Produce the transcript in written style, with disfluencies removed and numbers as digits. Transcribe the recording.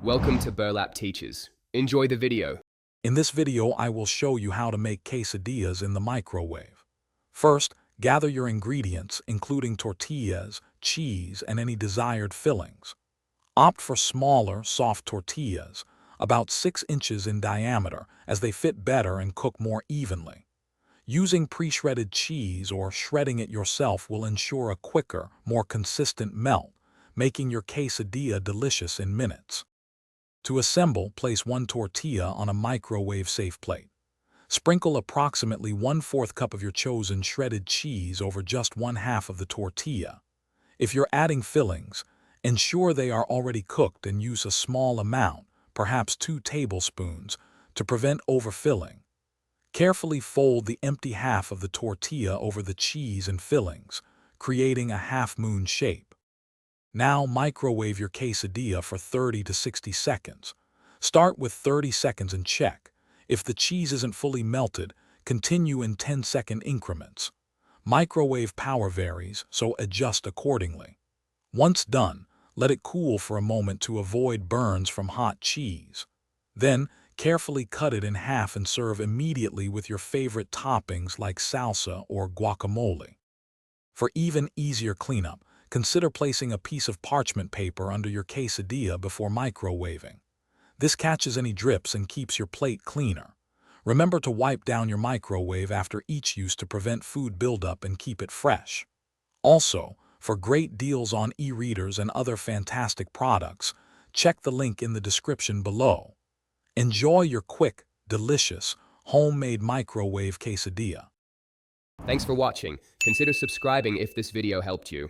Welcome to Burlap Teachers. Enjoy the video. In this video, I will show you how to make quesadillas in the microwave. First, gather your ingredients, including tortillas, cheese, and any desired fillings. Opt for smaller, soft tortillas, about 6 inches in diameter, as they fit better and cook more evenly. Using pre-shredded cheese or shredding it yourself will ensure a quicker, more consistent melt, making your quesadilla delicious in minutes. To assemble, place 1 tortilla on a microwave-safe plate. Sprinkle approximately 1/4 cup of your chosen shredded cheese over just 1/2 of the tortilla. If you're adding fillings, ensure they are already cooked and use a small amount, perhaps 2 tablespoons, to prevent overfilling. Carefully fold the empty half of the tortilla over the cheese and fillings, creating a half-moon shape. Now microwave your quesadilla for 30 to 60 seconds. Start with 30 seconds and check. If the cheese isn't fully melted, continue in 10-second increments. Microwave power varies, so adjust accordingly. Once done, let it cool for a moment to avoid burns from hot cheese. Then, carefully cut it in half and serve immediately with your favorite toppings like salsa or guacamole. For even easier cleanup, consider placing a piece of parchment paper under your quesadilla before microwaving. This catches any drips and keeps your plate cleaner. Remember to wipe down your microwave after each use to prevent food buildup and keep it fresh. Also, for great deals on e-readers and other fantastic products, check the link in the description below. Enjoy your quick, delicious, homemade microwave quesadilla. Thanks for watching. Consider subscribing if this video helped you.